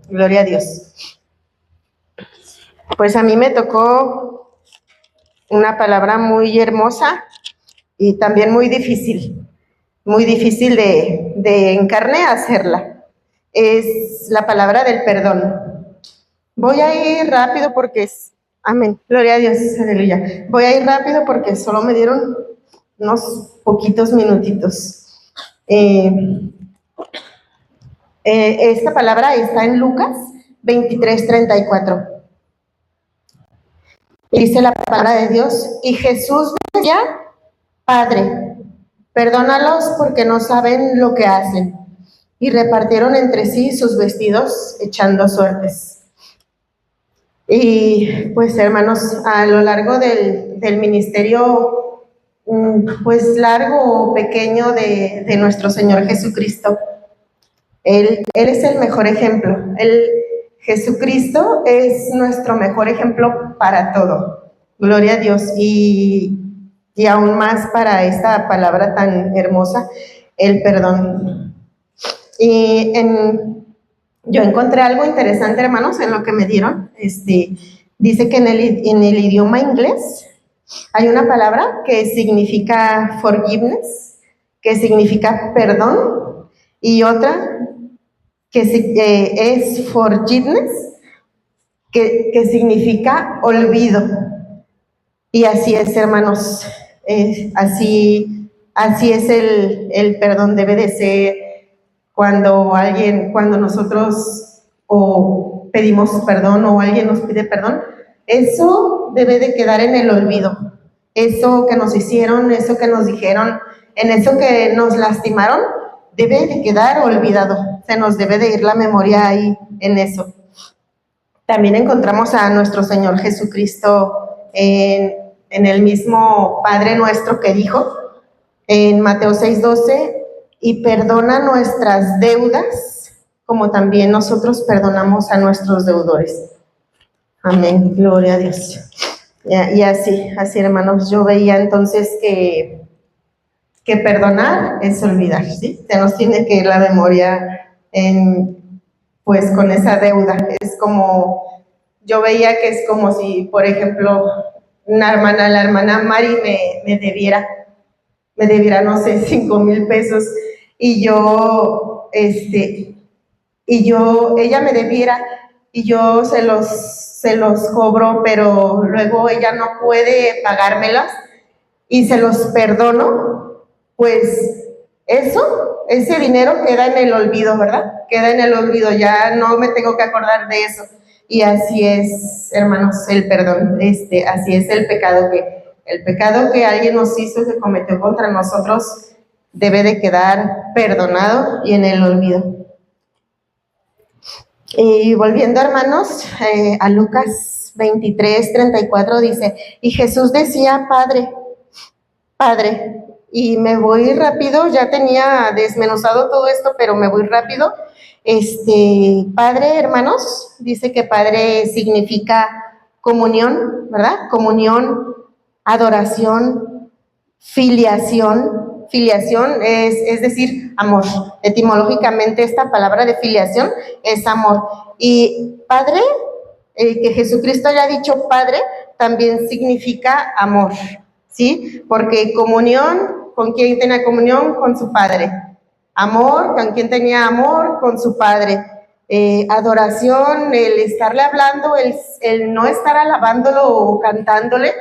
Gloria a Dios. Pues a mí me tocó una palabra muy hermosa y también muy difícil de en carne hacerla. Es la palabra del perdón. Voy a ir rápido porque es, amén, gloria a Dios, aleluya. Voy a ir rápido porque solo me dieron unos poquitos minutitos. Esta palabra está en Lucas 23:34. Dice la palabra de Dios, y Jesús decía, Padre, perdónalos porque no saben lo que hacen. Y repartieron entre sí sus vestidos, echando suertes. Y pues hermanos, a lo largo del ministerio, pues largo o pequeño de nuestro Señor Jesucristo, Él es el mejor ejemplo. Jesucristo es nuestro mejor ejemplo para todo. Gloria a Dios. Y aún más para esta palabra tan hermosa, el perdón. Yo encontré algo interesante, hermanos, en lo que me dieron. Dice que en el idioma inglés hay una palabra que significa forgiveness, que significa perdón, y otra que es forgiveness, que significa olvido. Y así es, hermanos, así es el perdón, debe de ser cuando nosotros o pedimos perdón o alguien nos pide perdón, eso debe de quedar en el olvido. Eso que nos hicieron, eso que nos dijeron, en eso que nos lastimaron, debe de quedar olvidado. Se nos debe de ir la memoria ahí en eso. También encontramos a nuestro Señor Jesucristo en el mismo Padre Nuestro que dijo en Mateo 6:12, y perdona nuestras deudas como también nosotros perdonamos a nuestros deudores. Amén, gloria a Dios. Y así hermanos, yo veía entonces que perdonar es olvidar, ¿sí? Se nos tiene que ir la memoria pues con esa deuda. Es como, yo veía que es como si, por ejemplo, la hermana Mari me debiera, no sé, 5,000 pesos, y ella me debiera, y yo se los cobro, pero luego ella no puede pagármelas, y se los perdono, pues ese dinero queda en el olvido, ¿verdad? Queda en el olvido, ya no me tengo que acordar de eso. Y así es, hermanos, el perdón, así es el pecado que alguien nos hizo, que cometió contra nosotros, debe de quedar perdonado y en el olvido. Y volviendo, hermanos, a Lucas 23:34 dice, y Jesús decía, Padre, y me voy rápido, ya tenía desmenuzado todo esto, pero me voy rápido. Padre, hermanos, dice que Padre significa comunión, ¿verdad? Comunión, adoración, filiación. Filiación es decir, amor. Etimológicamente esta palabra de filiación es amor. Y Padre, que Jesucristo haya dicho Padre, también significa amor, ¿sí? Porque comunión, ¿con quién tenía comunión? Con su Padre. Amor, ¿con quién tenía amor? Con su Padre. Adoración, el estarle hablando, el no estar alabándolo o cantándole,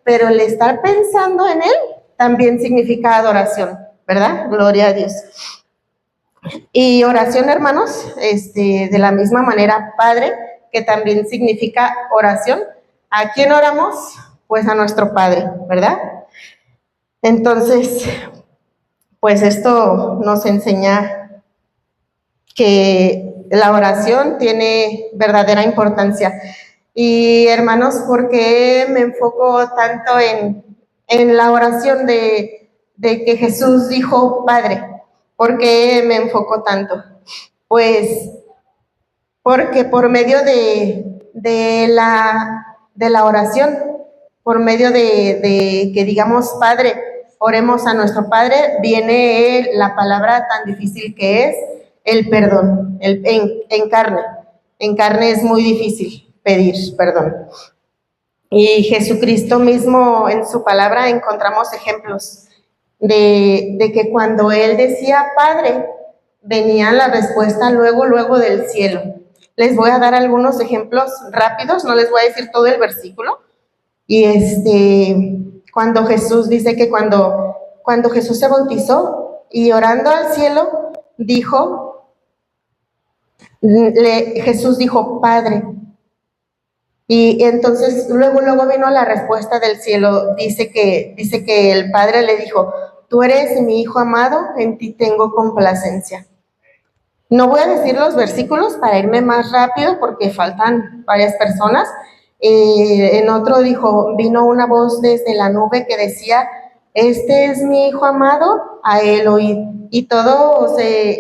pero el estar pensando en él también significa adoración, ¿verdad? Gloria a Dios. Y oración, hermanos, de la misma manera, Padre, que también significa oración. ¿A quién oramos? Pues a nuestro Padre, ¿verdad? Entonces, pues esto nos enseña que la oración tiene verdadera importancia. Y hermanos, ¿por qué me enfoco tanto en la oración de que Jesús dijo Padre? ¿Por qué me enfoco tanto? Pues porque por medio de la oración, por medio de que digamos Padre, oremos a nuestro Padre, viene la palabra tan difícil que es el perdón, en carne. En carne es muy difícil pedir perdón. Y Jesucristo mismo en su palabra encontramos ejemplos de que cuando Él decía Padre, venía la respuesta luego del cielo. Les voy a dar algunos ejemplos rápidos, no les voy a decir todo el versículo. Y cuando Jesús dice que cuando Jesús se bautizó y orando al cielo, Jesús dijo, Padre. Y entonces luego vino la respuesta del cielo, dice que el Padre le dijo, tú eres mi Hijo amado, en ti tengo complacencia. No voy a decir los versículos para irme más rápido porque faltan varias personas. En otro vino una voz desde la nube que decía, este es mi Hijo amado, a él oíd. Y todo es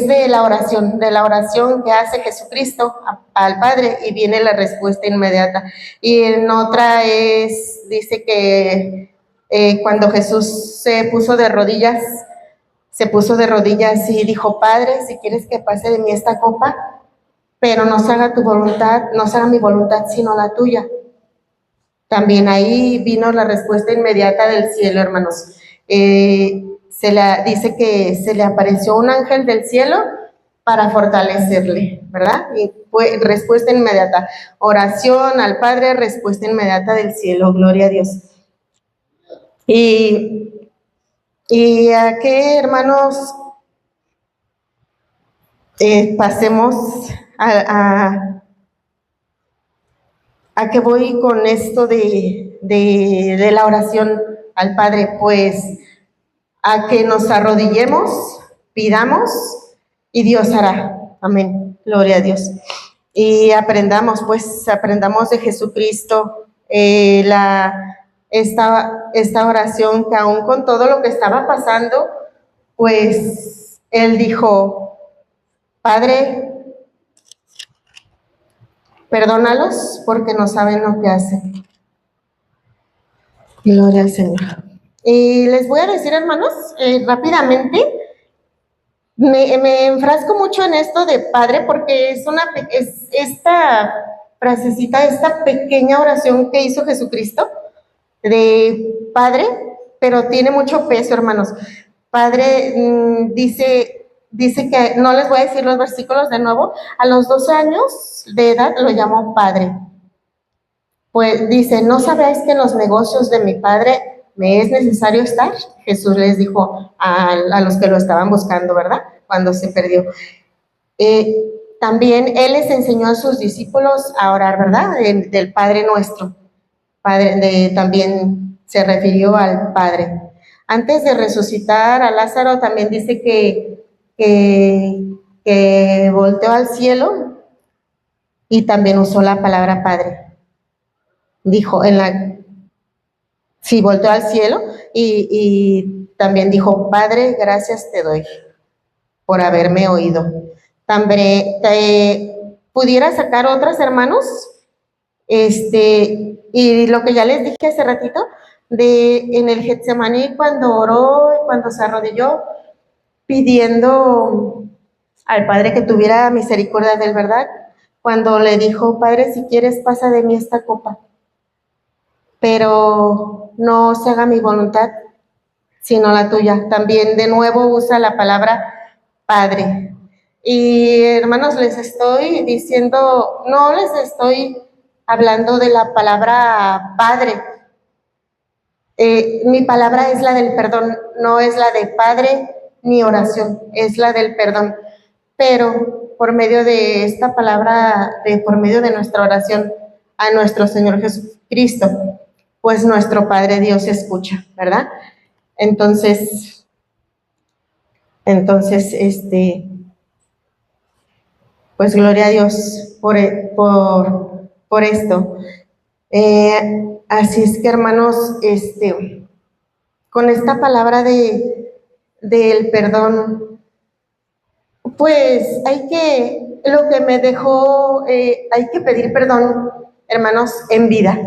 de la oración que hace Jesucristo al Padre y viene la respuesta inmediata. Y en otra dice que cuando Jesús se puso de rodillas y dijo, Padre, si quieres que pase de mí esta copa, pero no se haga tu voluntad, no se haga mi voluntad, sino la tuya. También ahí vino la respuesta inmediata del cielo, hermanos. Dice que se le apareció un ángel del cielo para fortalecerle, ¿verdad? Y fue respuesta inmediata. Oración al Padre, respuesta inmediata del cielo, gloria a Dios. Y a qué, hermanos, pasemos a qué voy con esto de la oración al Padre, pues a que nos arrodillemos, pidamos y Dios hará. Amén. Gloria a Dios. Y aprendamos de Jesucristo esta oración que aún con todo lo que estaba pasando, pues Él dijo, Padre, perdónalos porque no saben lo que hacen. Gloria al Señor. Y les voy a decir, hermanos, rápidamente, me enfrasco mucho en esto de Padre porque es esta frasecita, esta pequeña oración que hizo Jesucristo de Padre, pero tiene mucho peso, hermanos. Padre dice que, no les voy a decir los versículos de nuevo, a los 12 años de edad lo llamó Padre. Pues dice, ¿no sabéis que en los negocios de mi Padre me es necesario estar? Jesús les dijo a los que lo estaban buscando, ¿verdad? Cuando se perdió. También Él les enseñó a sus discípulos a orar, ¿verdad? Del Padre nuestro. También se refirió al Padre. Antes de resucitar a Lázaro, también dice que volteó al cielo y también usó la palabra Padre. Dijo volteó al cielo y también dijo, Padre, gracias te doy por haberme oído. También pudiera sacar otras, hermanos, y lo que ya les dije hace ratito, en el Getsemaní cuando oró y cuando se arrodilló, pidiendo al Padre que tuviera misericordia de él, ¿verdad? Cuando le dijo, Padre, si quieres pasa de mí esta copa, pero no se haga mi voluntad, sino la tuya. También de nuevo usa la palabra Padre. Y hermanos, les estoy diciendo, no les estoy hablando de la palabra Padre. Mi palabra es la del perdón, no es la de Padre ni oración, es la del perdón. Pero por medio de esta palabra, por medio de nuestra oración a nuestro Señor Jesucristo, pues nuestro Padre Dios escucha, ¿verdad? Entonces, pues gloria a Dios por esto. Así es que, hermanos, con esta palabra del perdón, pues lo que me dejó, hay que pedir perdón, hermanos, en vida.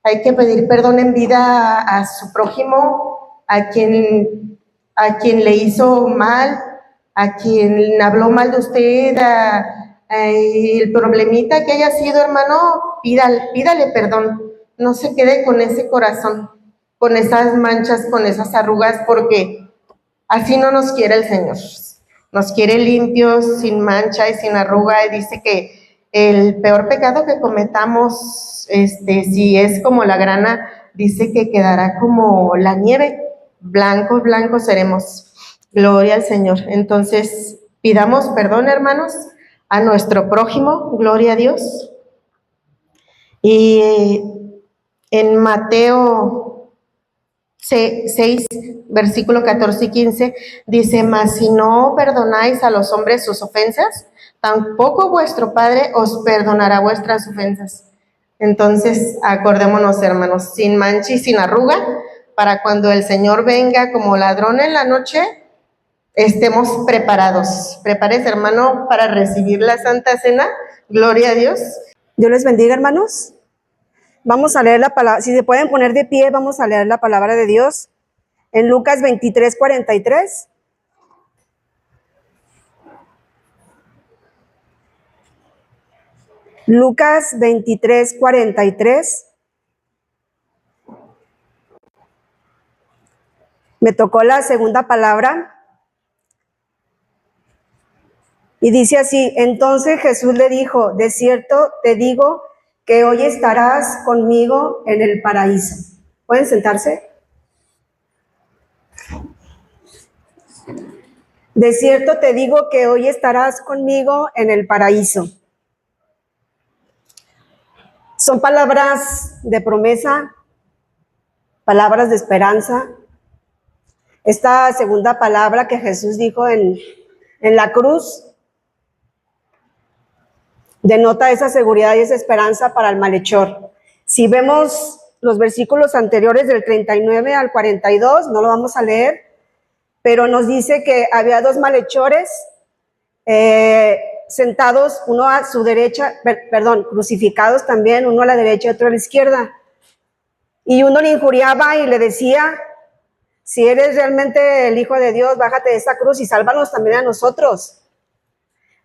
Hay que pedir perdón en vida a su prójimo, a quien le hizo mal, a quien habló mal de usted, el problemita que haya sido, hermano, pídale perdón. No se quede con ese corazón, con esas manchas, con esas arrugas, porque así no nos quiere el Señor. Nos quiere limpios, sin mancha y sin arruga. Y dice que el peor pecado que cometamos, si es como la grana, dice que quedará como la nieve. Blancos, blancos seremos. Gloria al Señor. Entonces, pidamos perdón, hermanos, a nuestro prójimo. Gloria a Dios. Y en Mateo 6, versículo 14 y 15, dice, mas si no perdonáis a los hombres sus ofensas, tampoco vuestro Padre os perdonará vuestras ofensas. Entonces, acordémonos, hermanos, sin mancha y sin arruga, para cuando el Señor venga como ladrón en la noche, estemos preparados. Prepárese, hermano, para recibir la Santa Cena. Gloria a Dios. Dios les bendiga, hermanos. Vamos a leer la palabra, si se pueden poner de pie, vamos a leer la palabra de Dios en Lucas 23, 43. Lucas 23, 43. Me tocó la segunda palabra y dice así, entonces Jesús le dijo, de cierto te digo que hoy estarás conmigo en el paraíso. ¿Pueden sentarse? De cierto te digo que hoy estarás conmigo en el paraíso. Son palabras de promesa, palabras de esperanza. Esta segunda palabra que Jesús dijo en la cruz denota esa seguridad y esa esperanza para el malhechor. Si vemos los versículos anteriores del 39 al 42, no lo vamos a leer, pero nos dice que había dos malhechores sentados, uno a su derecha, crucificados también, uno a la derecha y otro a la izquierda. Y uno le injuriaba y le decía, si eres realmente el Hijo de Dios, bájate de esa cruz y sálvanos también a nosotros.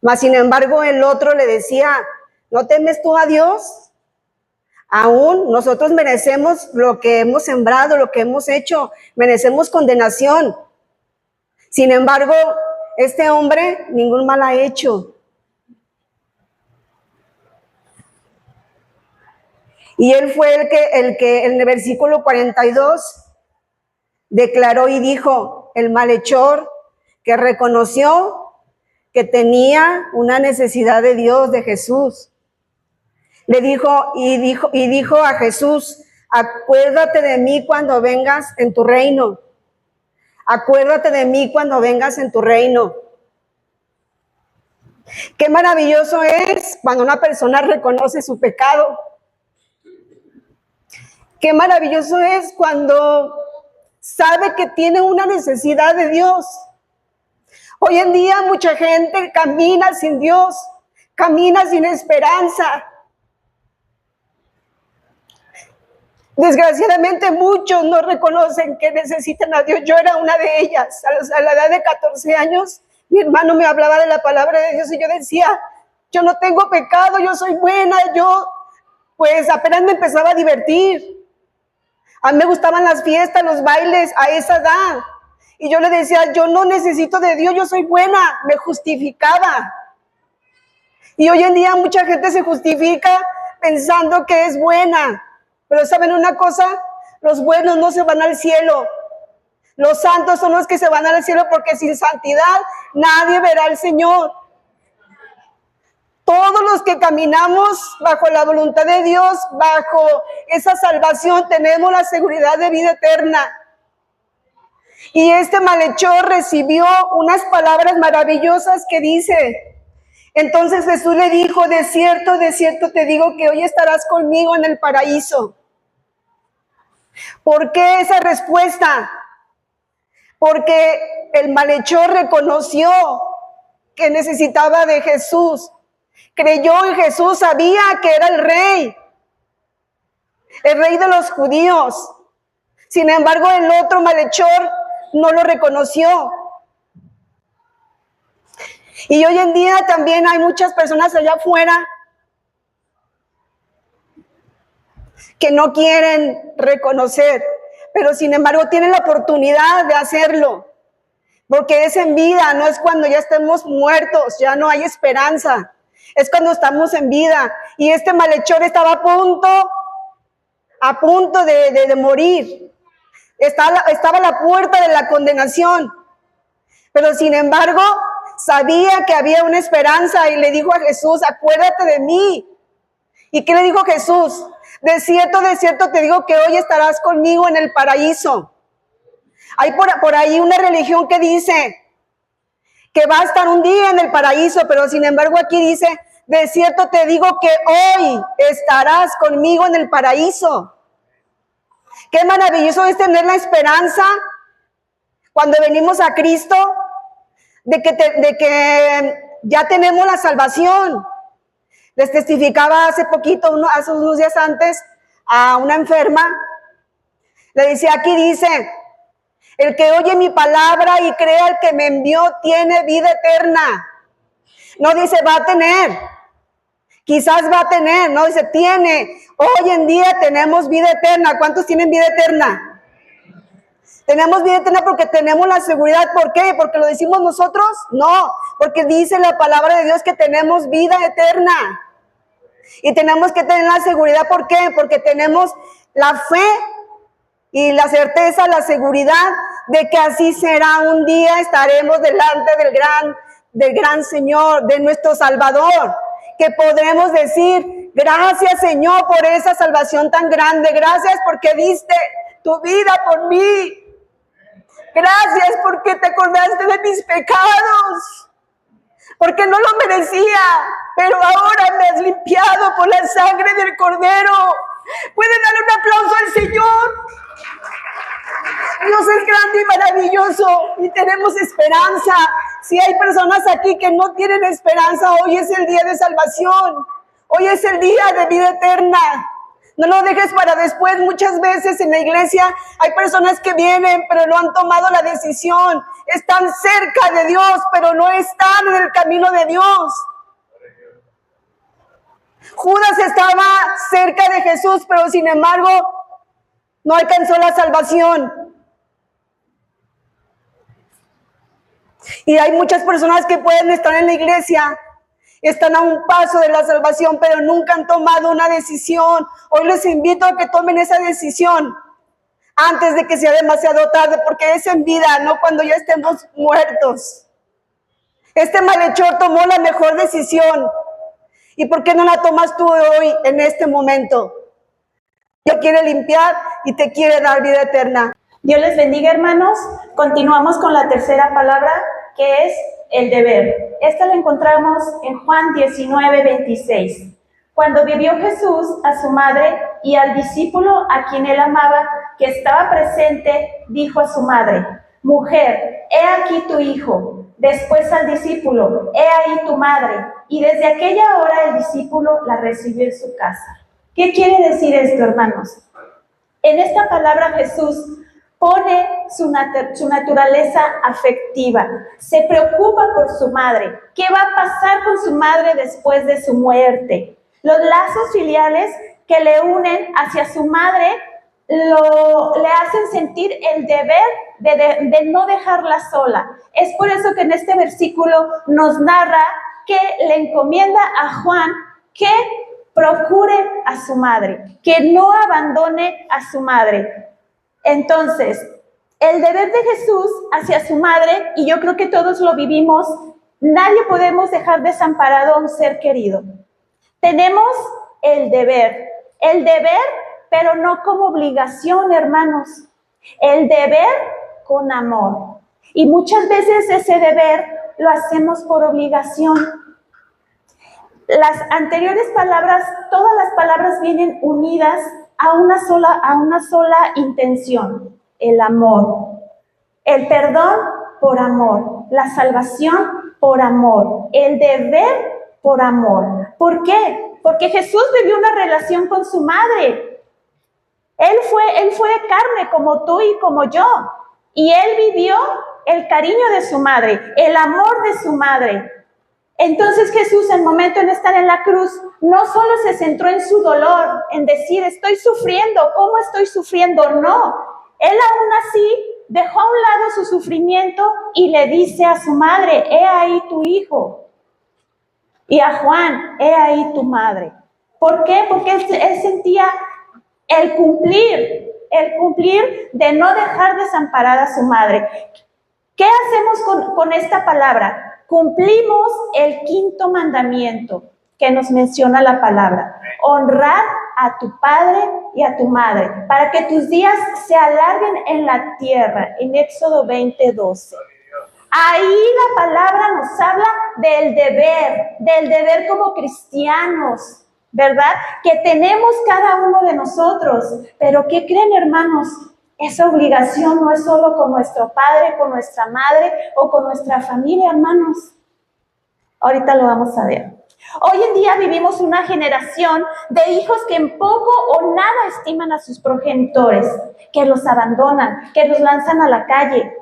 Mas, sin embargo, el otro le decía, ¿no temes tú a Dios? Aún nosotros merecemos lo que hemos sembrado, lo que hemos hecho, merecemos condenación. Sin embargo, este hombre ningún mal ha hecho. Y él fue el que en el versículo 42 declaró y dijo, el malhechor que reconoció que tenía una necesidad de Dios, de Jesús. Le dijo a Jesús, acuérdate de mí cuando vengas en tu reino. Acuérdate de mí cuando vengas en tu reino. Qué maravilloso es cuando una persona reconoce su pecado. Qué maravilloso es cuando sabe que tiene una necesidad de Dios. Hoy en día mucha gente camina sin Dios, camina sin esperanza. Desgraciadamente muchos no reconocen que necesitan a Dios. Yo era una de ellas. A la edad de 14 años, mi hermano me hablaba de la palabra de Dios y yo decía, yo no tengo pecado, yo soy buena, yo pues apenas me empezaba a divertir. A mí me gustaban las fiestas, los bailes a esa edad. Y yo le decía, yo no necesito de Dios, yo soy buena, me justificaba. Y hoy en día mucha gente se justifica pensando que es buena. Pero ¿saben una cosa? Los buenos no se van al cielo. Los santos son los que se van al cielo porque sin santidad nadie verá al Señor. Todos los que caminamos bajo la voluntad de Dios, bajo esa salvación, tenemos la seguridad de vida eterna. Y este malhechor recibió unas palabras maravillosas que dice, entonces Jesús le dijo, de cierto te digo que hoy estarás conmigo en el paraíso. ¿Por qué esa respuesta? Porque el malhechor reconoció que necesitaba de Jesús. Creyó en Jesús, sabía que era el rey de los judíos. Sin embargo, el otro malhechor no lo reconoció. Y hoy en día también hay muchas personas allá afuera que no quieren reconocer, pero sin embargo tienen la oportunidad de hacerlo, porque es en vida, no es cuando ya estemos muertos, ya no hay esperanza, es cuando estamos en vida. Y este malhechor estaba a punto de morir, estaba a la puerta de la condenación, pero sin embargo sabía que había una esperanza y le dijo a Jesús, acuérdate de mí. ¿Y qué le dijo Jesús? De cierto te digo que hoy estarás conmigo en el paraíso. Hay por ahí una religión que dice que va a estar un día en el paraíso, pero sin embargo aquí dice, de cierto te digo que hoy estarás conmigo en el paraíso. Qué maravilloso es tener la esperanza cuando venimos a Cristo de que ya tenemos la salvación. Les testificaba hace poquito, hace unos días antes, a una enferma. Le decía, aquí dice, el que oye mi palabra y crea al que me envió tiene vida eterna. No dice va a tener, quizás va a tener, no dice tiene. Hoy en día tenemos vida eterna. ¿Cuántos tienen vida eterna? Tenemos vida eterna porque tenemos la seguridad. ¿Por qué? ¿Porque lo decimos nosotros? No, porque dice la palabra de Dios que tenemos vida eterna. Y tenemos que tener la seguridad. ¿Por qué? Porque tenemos la fe y la certeza, la seguridad de que así será. Un día estaremos delante del gran Señor, de nuestro Salvador, que podremos decir, gracias Señor por esa salvación tan grande, gracias porque diste tu vida por mí, gracias porque te acordaste de mis pecados, porque no lo merecía, pero ahora me has limpiado por la sangre del Cordero. ¿Pueden darle un aplauso al Señor? Dios es grande y maravilloso y tenemos esperanza. Si hay personas aquí que no tienen esperanza, hoy es el día de salvación. Hoy es el día de vida eterna. No lo dejes para después. Muchas veces en la iglesia hay personas que vienen, pero no han tomado la decisión. Están cerca de Dios, pero no están en el camino de Dios. Judas estaba cerca de Jesús, pero sin embargo no alcanzó la salvación. Y hay muchas personas que pueden estar en la iglesia, están a un paso de la salvación, pero nunca han tomado una decisión. Hoy les invito a que tomen esa decisión antes de que sea demasiado tarde, porque es en vida, no cuando ya estemos muertos. Este malhechor tomó la mejor decisión. ¿Y por qué no la tomas tú hoy, en este momento? Dios quiere limpiar y te quiere dar vida eterna. Dios les bendiga, hermanos. Continuamos con la tercera palabra, que es el deber. Esta la encontramos en Juan 19:26. Cuando vio Jesús a su madre y al discípulo a quien él amaba, que estaba presente, dijo a su madre, mujer, he aquí tu hijo. Después al discípulo, he ahí tu madre. Y desde aquella hora el discípulo la recibió en su casa. ¿Qué quiere decir esto, hermanos? En esta palabra Jesús pone su naturaleza afectiva, se preocupa por su madre. ¿Qué va a pasar con su madre después de su muerte? Los lazos filiales que le unen hacia su madre le hacen sentir el deber de no dejarla sola. Es por eso que en este versículo nos narra que le encomienda a Juan que procure a su madre, que no abandone a su madre. Entonces, el deber de Jesús hacia su madre, y yo creo que todos lo vivimos, nadie podemos dejar desamparado a un ser querido. Tenemos el deber, pero no como obligación, hermanos. El deber con amor. Y muchas veces ese deber lo hacemos por obligación. Las anteriores palabras, todas las palabras vienen unidas a una sola intención, el amor. El perdón por amor, la salvación por amor, el deber por amor. ¿Por qué? Porque Jesús vivió una relación con su madre. Él fue de carne como tú y como yo. Y él vivió el cariño de su madre, el amor de su madre. Entonces Jesús, el momento en estar en la cruz, no solo se centró en su dolor, en decir, estoy sufriendo, ¿cómo estoy sufriendo? No, él aún así dejó a un lado su sufrimiento y le dice a su madre, he ahí tu hijo. Y a Juan, he ahí tu madre. ¿Por qué? Porque él sentía el cumplir de no dejar desamparada a su madre. ¿Qué hacemos con esta palabra? Cumplimos el quinto mandamiento que nos menciona la palabra. Honrar a tu padre y a tu madre, para que tus días se alarguen en la tierra, en Éxodo 20:12. Ahí la palabra nos habla del deber como cristianos, ¿verdad? Que tenemos cada uno de nosotros. Pero ¿qué creen, hermanos? Esa obligación no es solo con nuestro padre, con nuestra madre o con nuestra familia, hermanos. Ahorita lo vamos a ver. Hoy en día vivimos una generación de hijos que en poco o nada estiman a sus progenitores, que los abandonan, que los lanzan a la calle.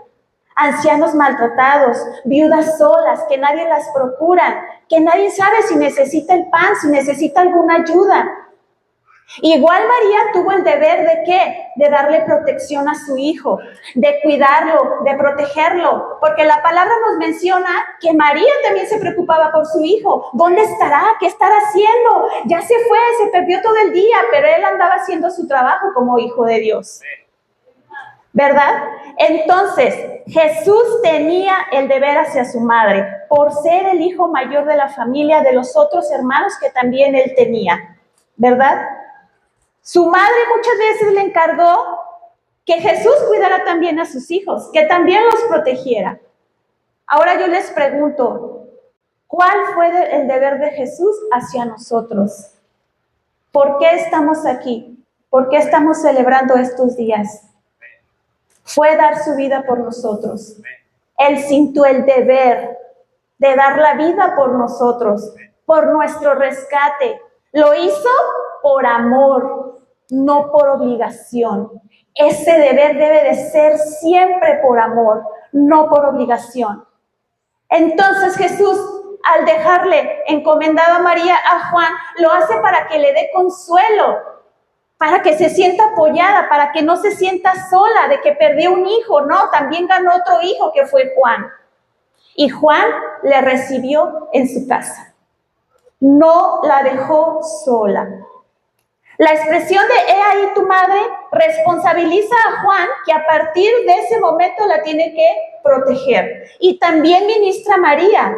Ancianos maltratados, viudas solas, que nadie las procura, que nadie sabe si necesita el pan, si necesita alguna ayuda. Igual María tuvo el deber ¿de qué? De darle protección a su hijo, de cuidarlo, de protegerlo, porque la palabra nos menciona que María también se preocupaba por su hijo. ¿Dónde estará? ¿Qué estará haciendo? Ya se fue, se perdió todo el día, pero él andaba haciendo su trabajo como hijo de Dios, ¿verdad? Entonces, Jesús tenía el deber hacia su madre, por ser el hijo mayor de la familia de los otros hermanos que también él tenía, ¿verdad? Su madre muchas veces le encargó que Jesús cuidara también a sus hijos, que también los protegiera. Ahora yo les pregunto, ¿cuál fue el deber de Jesús hacia nosotros? ¿Por qué estamos aquí? ¿Por qué estamos celebrando estos días? Fue dar su vida por nosotros. Él sintió el deber de dar la vida por nosotros, por nuestro rescate. Lo hizo por amor, no por obligación. Ese deber debe de ser siempre por amor, no por obligación. Entonces Jesús, al dejarle encomendado a María, a Juan, lo hace para que le dé consuelo, para que se sienta apoyada, para que no se sienta sola de que perdió un hijo. No, también ganó otro hijo que fue Juan. Y Juan le recibió en su casa. No la dejó sola. La expresión de he ahí tu madre responsabiliza a Juan, que a partir de ese momento la tiene que proteger. Y también ministra a María,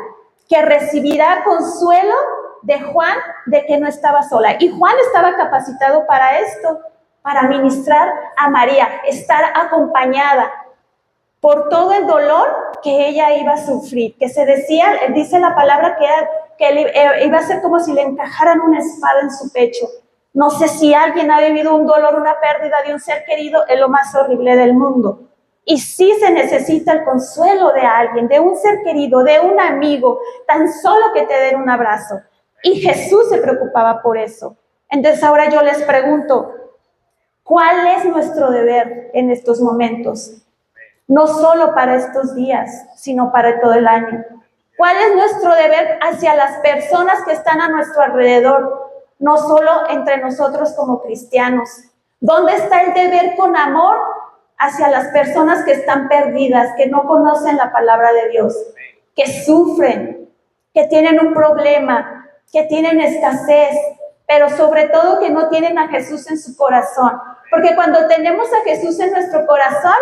que recibirá consuelo de Juan de que no estaba sola. Y Juan estaba capacitado para esto, para ministrar a María, estar acompañada por todo el dolor que ella iba a sufrir, que se decía, dice la palabra que iba a ser como si le encajaran una espada en su pecho. No sé si alguien ha vivido un dolor, una pérdida de un ser querido, es lo más horrible del mundo. Y sí se necesita el consuelo de alguien, de un ser querido, de un amigo, tan solo que te den un abrazo. Y Jesús se preocupaba por eso. Entonces ahora yo les pregunto, ¿cuál es nuestro deber en estos momentos? No solo para estos días, sino para todo el año. ¿Cuál es nuestro deber hacia las personas que están a nuestro alrededor? No solo entre nosotros como cristianos. ¿Dónde está el deber con amor hacia las personas que están perdidas, que no conocen la palabra de Dios, que sufren, que tienen un problema, que tienen escasez, pero sobre todo que no tienen a Jesús en su corazón? Porque cuando tenemos a Jesús en nuestro corazón,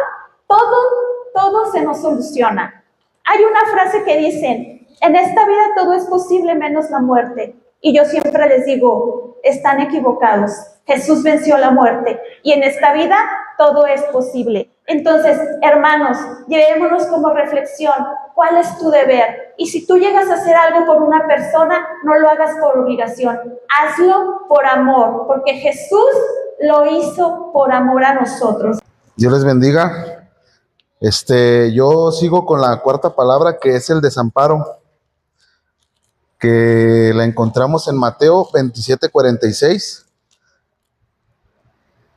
todo se nos soluciona. Hay una frase que dicen, en esta vida todo es posible menos la muerte. Y yo siempre les digo, están equivocados. Jesús venció la muerte y en esta vida todo es posible. Entonces, hermanos, llevémonos como reflexión, ¿cuál es tu deber? Y si tú llegas a hacer algo por una persona, no lo hagas por obligación, hazlo por amor, porque Jesús lo hizo por amor a nosotros. Dios les bendiga. Yo sigo con la cuarta palabra, que es el desamparo, que la encontramos en Mateo 27:46,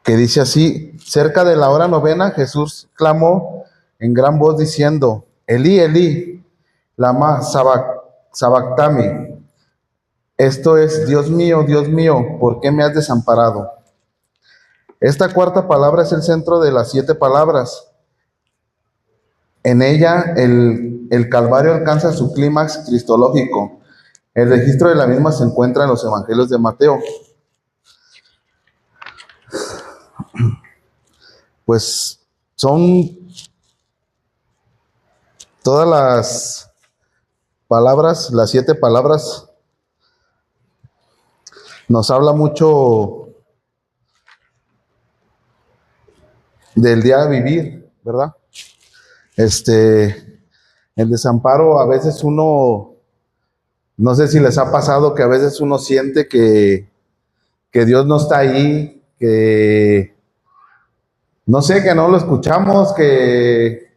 que dice así: cerca de la hora novena, Jesús clamó en gran voz diciendo, Elí, Elí, lama sabactami. Esto es, Dios mío, ¿por qué me has desamparado? Esta cuarta palabra es el centro de las 7 palabras. En ella el Calvario alcanza su clímax cristológico. El registro de la misma se encuentra en los evangelios de Mateo. Pues son todas las palabras, las 7 palabras, nos habla mucho del día de vivir, ¿verdad? El desamparo, a veces uno, no sé si les ha pasado que a veces uno siente que Dios no está ahí, que no sé, que no lo escuchamos, que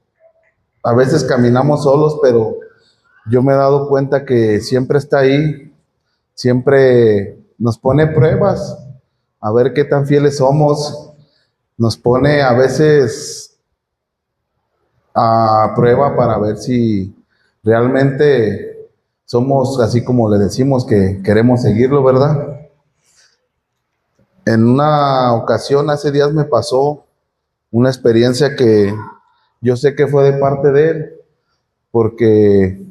a veces caminamos solos, pero yo me he dado cuenta que siempre está ahí, siempre nos pone pruebas, a ver qué tan fieles somos, nos pone a veces a prueba para ver si realmente somos así como le decimos que queremos seguirlo, ¿verdad? En una ocasión, hace días me pasó una experiencia que yo sé que fue de parte de él, porque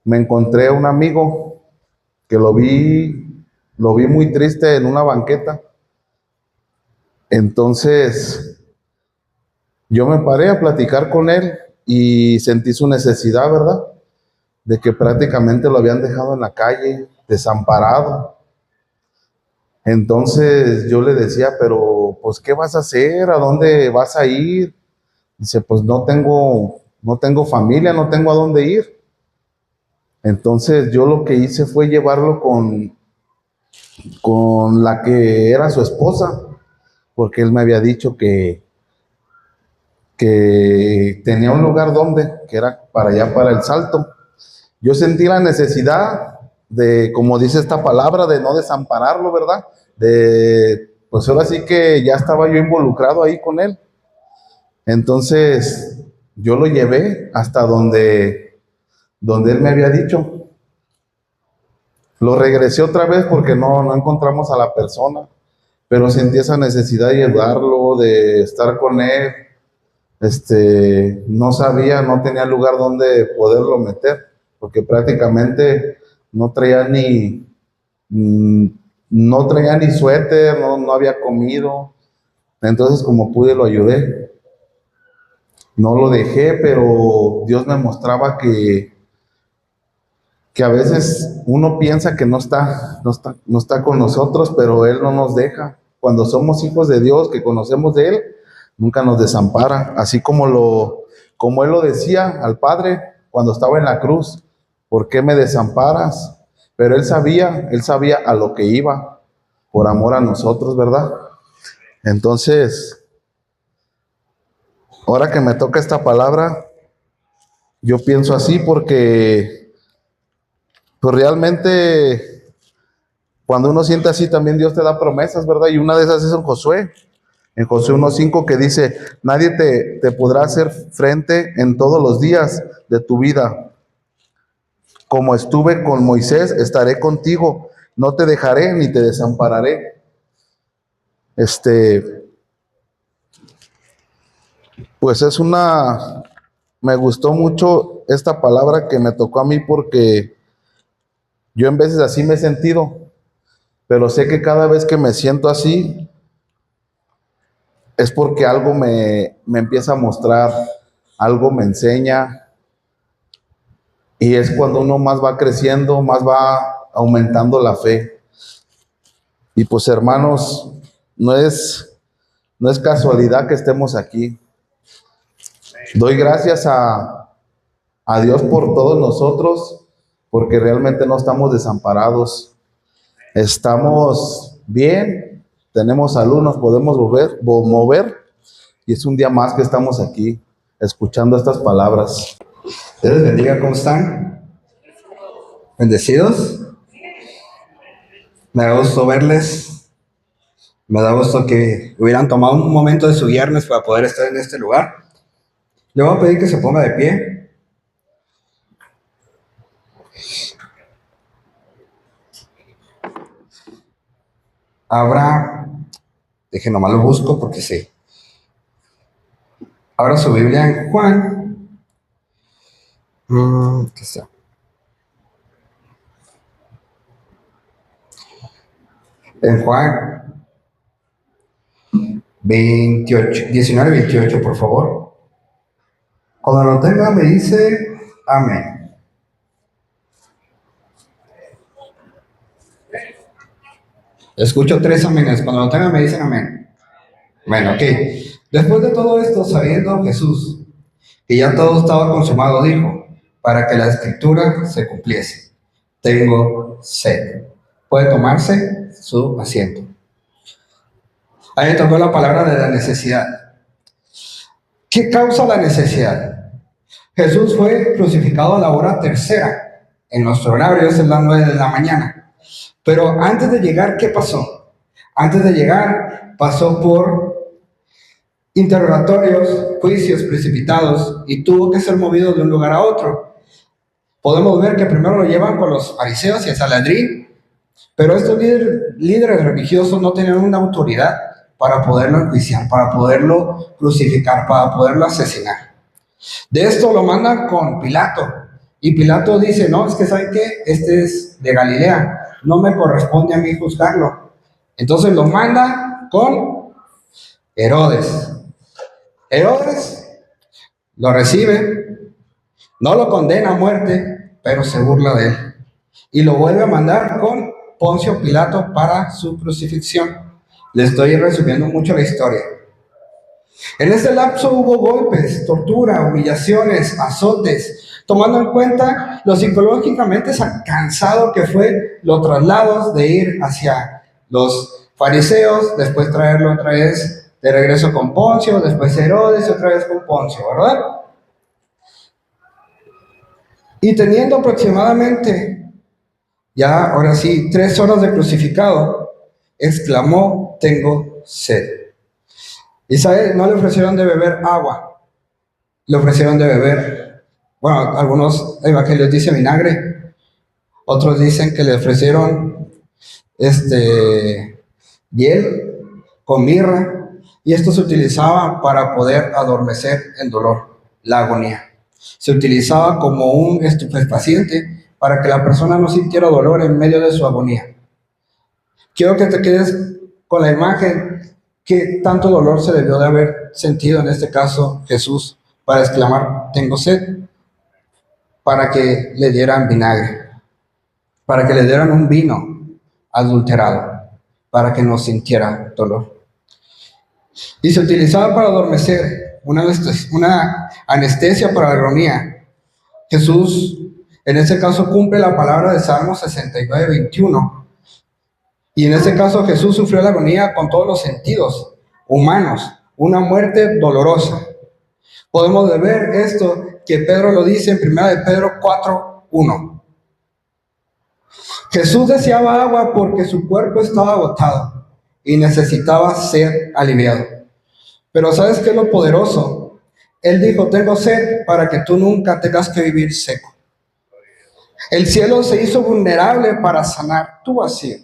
me encontré un amigo que lo vi muy triste en una banqueta. Entonces, yo me paré a platicar con él y sentí su necesidad, ¿verdad? De que prácticamente lo habían dejado en la calle, desamparado. Entonces yo le decía, pero pues, ¿qué vas a hacer? ¿A dónde vas a ir? Dice, pues no tengo familia, no tengo a dónde ir. Entonces yo lo que hice fue llevarlo con la que era su esposa, porque él me había dicho que tenía un lugar que era para allá, para el Salto. Yo sentí la necesidad de, como dice esta palabra, de no desampararlo, ¿verdad? Pues ahora sí que ya estaba yo involucrado ahí con él. Entonces, yo lo llevé hasta donde él me había dicho. Lo regresé otra vez porque no encontramos a la persona, pero sentí esa necesidad de ayudarlo, de estar con él. No sabía, no tenía lugar donde poderlo meter, porque prácticamente no traía mm, no traía ni suéter, no había comido. Entonces, como pude, lo ayudé. No lo dejé, pero Dios me mostraba que a veces uno piensa que no está con nosotros, pero Él no nos deja. Cuando somos hijos de Dios, que conocemos de Él, nunca nos desampara. Así como Él lo decía al Padre cuando estaba en la cruz, ¿por qué me desamparas? Pero Él sabía a lo que iba, por amor a nosotros, ¿verdad? Entonces, ahora que me toca esta palabra, yo pienso así porque pues realmente cuando uno siente así también Dios te da promesas, ¿verdad? Y una de esas es en Josué 1:5 que dice, nadie te podrá hacer frente en todos los días de tu vida. Como estuve con Moisés, estaré contigo, no te dejaré ni te desampararé. Pues me gustó mucho esta palabra que me tocó a mí porque yo en veces así me he sentido, pero sé que cada vez que me siento así es porque algo me empieza a mostrar, algo me enseña, y es cuando uno más va creciendo, más va aumentando la fe. Y pues hermanos, no es casualidad que estemos aquí. Doy gracias a Dios por todos nosotros, porque realmente no estamos desamparados. Estamos bien, tenemos salud, nos podemos mover, y es un día más que estamos aquí, escuchando estas palabras. Dios les bendiga, ¿cómo están? ¿Bendecidos? Me da gusto verles. Me da gusto que hubieran tomado un momento de su viernes para poder estar en este lugar. Le voy a pedir que se ponga de pie. Abra, deje nomás lo busco porque sí. Abra su Biblia en Juan. ¿Qué está? En Juan 28, 19, 28, por favor. Cuando lo tenga me dice amén. Escucho 3 amenes. Cuando lo tenga me dicen amén. Bueno, ok. Después de todo esto, sabiendo Jesús que ya todo estaba consumado, dijo, para que la escritura se cumpliese: tengo sed. Puede tomarse su asiento. Ahí me tocó la palabra de la necesidad. ¿Qué causa la necesidad? Jesús fue crucificado a la hora tercera. En nuestro horario es las 9 de la mañana. Pero antes de llegar, ¿qué pasó? Antes de llegar, pasó por interrogatorios, juicios precipitados y tuvo que ser movido de un lugar a otro. Podemos ver que primero lo llevan con los fariseos y el Sanedrín, pero estos líderes religiosos no tenían una autoridad para poderlo enjuiciar, para poderlo crucificar, para poderlo asesinar. De esto lo mandan con Pilato, y Pilato dice, no, es que ¿saben qué? Este es de Galilea, no me corresponde a mí juzgarlo. Entonces lo manda con Herodes. Herodes lo recibe, no lo condena a muerte, pero se burla de él. Y lo vuelve a mandar con Poncio Pilato para su crucifixión. Le estoy resumiendo mucho la historia. En ese lapso hubo golpes, tortura, humillaciones, azotes, tomando en cuenta lo psicológicamente cansado que fue los traslados de ir hacia los fariseos, después traerlo otra vez de regreso con Poncio, después Herodes, otra vez con Poncio, ¿verdad? Y teniendo aproximadamente, ya ahora sí, 3 horas de crucificado, exclamó, tengo sed. Y ¿sabe? No le ofrecieron de beber agua, le ofrecieron de beber, bueno, algunos evangelios dicen vinagre, otros dicen que le ofrecieron hiel con mirra, y esto se utilizaba para poder adormecer el dolor, la agonía. Se utilizaba como un estupefaciente para que la persona no sintiera dolor en medio de su agonía. Quiero que te quedes con la imagen que tanto dolor se debió de haber sentido en este caso Jesús para exclamar, tengo sed, para que le dieran vinagre, para que le dieran un vino adulterado, para que no sintiera dolor. Y se utilizaba para adormecer, una anestesia para la agonía. Jesús, en este caso, cumple la palabra de Salmo 69, 21. Y en este caso, Jesús sufrió la agonía con todos los sentidos humanos, una muerte dolorosa. Podemos ver esto que Pedro lo dice en 1 de Pedro 4, 1. Jesús deseaba agua porque su cuerpo estaba agotado y necesitaba ser aliviado. Pero ¿sabes qué es lo poderoso? Él dijo, tengo sed para que tú nunca tengas que vivir seco. El cielo se hizo vulnerable para sanar tu vacío.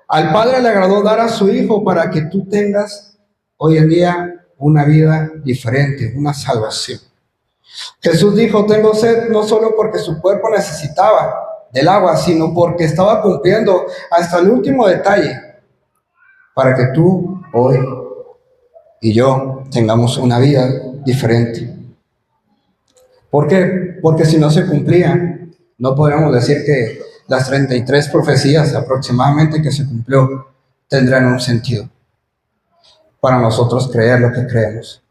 Al Padre le agradó dar a su Hijo para que tú tengas hoy en día una vida diferente, una salvación. Jesús dijo, tengo sed no solo porque su cuerpo necesitaba del agua, sino porque estaba cumpliendo hasta el último detalle para que tú hoy y yo tengamos una vida diferente. ¿Por qué? Porque si no se cumplía, no podríamos decir que las 33 profecías aproximadamente que se cumplió tendrán un sentido para nosotros creer lo que creemos.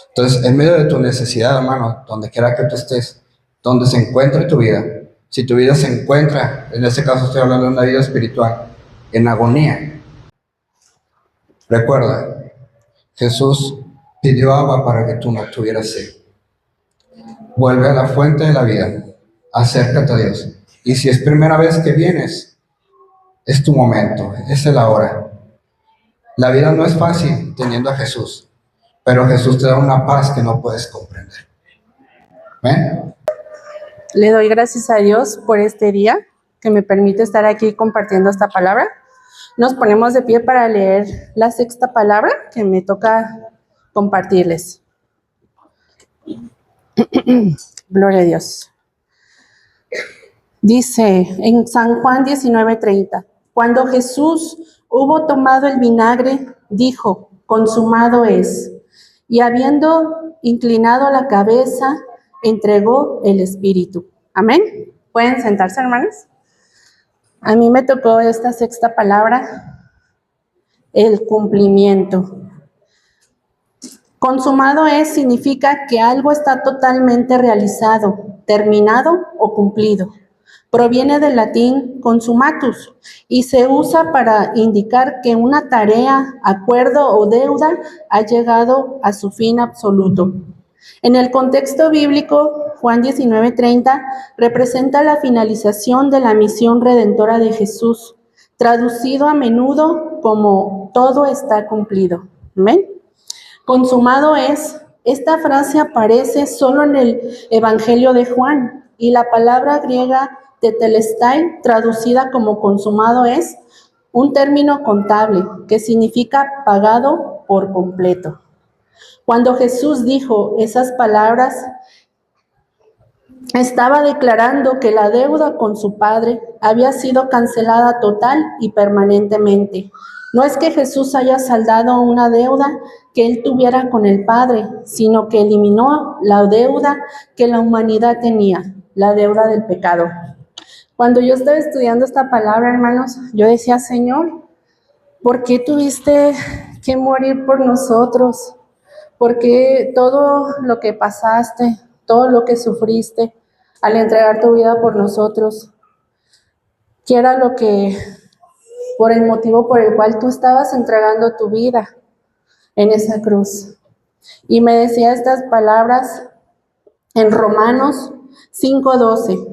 Entonces, en medio de tu necesidad, hermano, donde quiera que tú estés, donde se encuentre tu vida, si tu vida se encuentra, en este caso estoy hablando de una vida espiritual, en agonía, recuerda, Jesús pidió agua para que tú no tuvieras sed. Vuelve a la fuente de la vida, acércate a Dios. Y si es primera vez que vienes, es tu momento, es la hora. La vida no es fácil teniendo a Jesús, pero Jesús te da una paz que no puedes comprender. ¿Ven? Le doy gracias a Dios por este día que me permite estar aquí compartiendo esta palabra. Nos ponemos de pie para leer la sexta palabra que me toca compartirles. Gloria a Dios. Dice en San Juan 19:30, cuando Jesús hubo tomado el vinagre, dijo, consumado es. Y habiendo inclinado la cabeza, entregó el Espíritu. Amén. ¿Pueden sentarse, hermanos? A mí me tocó esta sexta palabra, el cumplimiento. Consumado es significa que algo está totalmente realizado, terminado o cumplido. Proviene del latín consumatus y se usa para indicar que una tarea, acuerdo o deuda ha llegado a su fin absoluto. En el contexto bíblico, Juan 19:30 representa la finalización de la misión redentora de Jesús, traducido a menudo como todo está cumplido. ¿Amén? Consumado es, esta frase aparece solo en el Evangelio de Juan y la palabra griega tetelestai, traducida como consumado, es un término contable que significa pagado por completo. Cuando Jesús dijo esas palabras, estaba declarando que la deuda con su Padre había sido cancelada total y permanentemente. No es que Jesús haya saldado una deuda que él tuviera con el Padre, sino que eliminó la deuda que la humanidad tenía, la deuda del pecado. Cuando yo estaba estudiando esta palabra, hermanos, yo decía, Señor, ¿por qué tuviste que morir por nosotros? ¿Por qué todo lo que pasaste, todo lo que sufriste al entregar tu vida por nosotros? ¿Qué era lo que, por el motivo por el cual tú estabas entregando tu vida en esa cruz? Y me decía estas palabras en Romanos 5:12.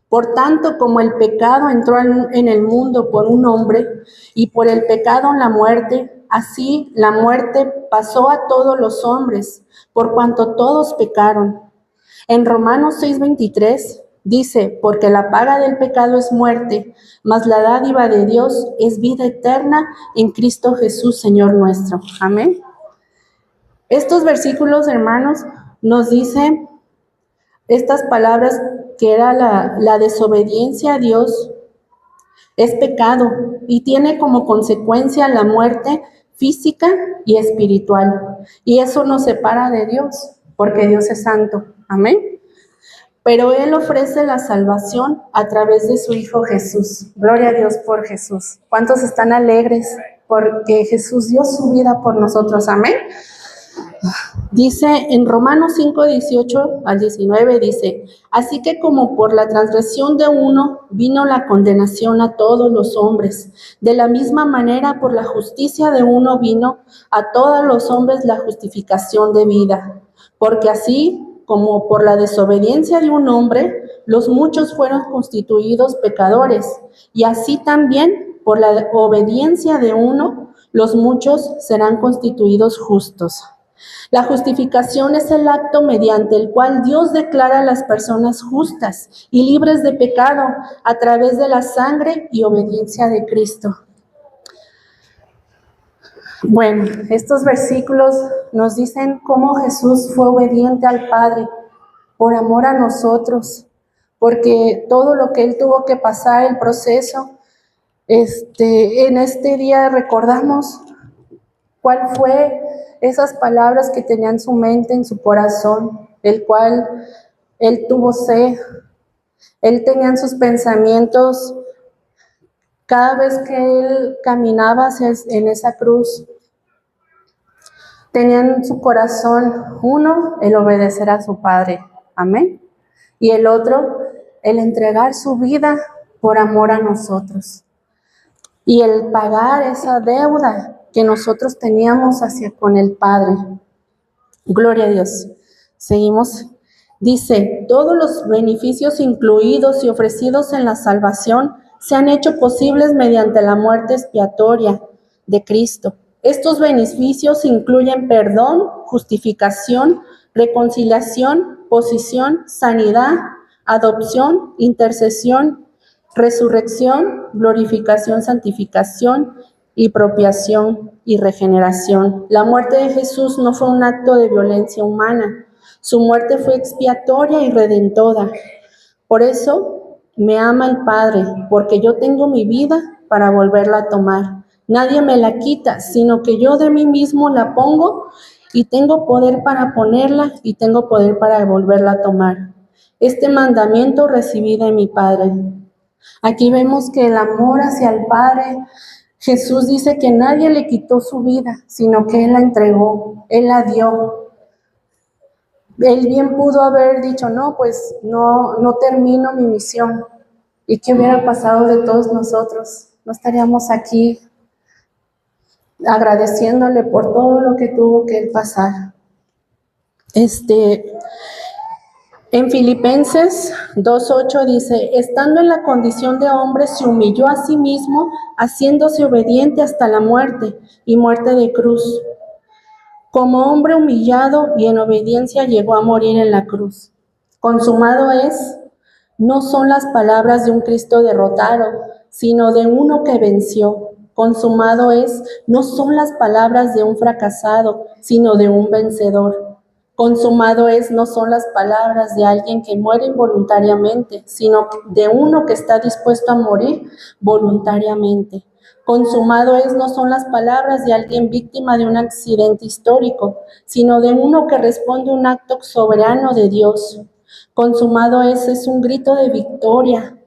Por tanto, como el pecado entró en el mundo por un hombre, y por el pecado la muerte, así la muerte pasó a todos los hombres, por cuanto todos pecaron. En Romanos 6:23 dice, porque la paga del pecado es muerte, mas la dádiva de Dios es vida eterna en Cristo Jesús, Señor nuestro. Amén. Estos versículos, hermanos, nos dicen estas palabras que era la desobediencia a Dios es pecado y tiene como consecuencia la muerte física y espiritual. Y eso nos separa de Dios, porque Dios es santo. Amén. Pero Él ofrece la salvación a través de su Hijo Jesús. Gloria a Dios por Jesús. ¿Cuántos están alegres porque Jesús dio su vida por nosotros? Amén. Dice en Romanos 5:18 al 19, dice, así que como por la transgresión de uno vino la condenación a todos los hombres, de la misma manera por la justicia de uno vino a todos los hombres la justificación de vida. Porque así como por la desobediencia de un hombre, los muchos fueron constituidos pecadores, y así también por la obediencia de uno, los muchos serán constituidos justos. La justificación es el acto mediante el cual Dios declara a las personas justas y libres de pecado a través de la sangre y obediencia de Cristo. Bueno, estos versículos nos dicen cómo Jesús fue obediente al Padre por amor a nosotros, porque todo lo que Él tuvo que pasar, el proceso, en este día recordamos cuál fue esas palabras que tenía en su mente, en su corazón, el cual Él tuvo sed. Él tenía en sus pensamientos, cada vez que Él caminaba en esa cruz, tenía en su corazón, uno, el obedecer a su Padre, amén, y el otro, el entregar su vida por amor a nosotros, y el pagar esa deuda que nosotros teníamos hacia con el Padre. Gloria a Dios. Seguimos. Dice, todos los beneficios incluidos y ofrecidos en la salvación se han hecho posibles mediante la muerte expiatoria de Cristo. Estos beneficios incluyen perdón, justificación, reconciliación, posición, sanidad, adopción, intercesión, resurrección, glorificación, santificación y propiación y regeneración. La muerte de Jesús no fue un acto de violencia humana. Su muerte fue expiatoria y redentora. Por eso me ama el Padre, porque yo tengo mi vida para volverla a tomar. Nadie me la quita, sino que yo de mí mismo la pongo y tengo poder para ponerla y tengo poder para volverla a tomar. Este mandamiento recibí de mi Padre. Aquí vemos que el amor hacia el Padre, Jesús dice que nadie le quitó su vida, sino que Él la entregó, Él la dio. Él bien pudo haber dicho, no, pues no termino mi misión. ¿Y qué hubiera pasado de todos nosotros? No estaríamos aquí agradeciéndole por todo lo que tuvo que él pasar. En Filipenses 2:8 dice, estando en la condición de hombre, se humilló a sí mismo, haciéndose obediente hasta la muerte y muerte de cruz. Como hombre humillado y en obediencia llegó a morir en la cruz. Consumado es, no son las palabras de un Cristo derrotado, sino de uno que venció. Consumado es, no son las palabras de un fracasado, sino de un vencedor. Consumado es, no son las palabras de alguien que muere involuntariamente, sino de uno que está dispuesto a morir voluntariamente. Consumado es, no son las palabras de alguien víctima de un accidente histórico, sino de uno que responde a un acto soberano de Dios. Consumado es un grito de victoria,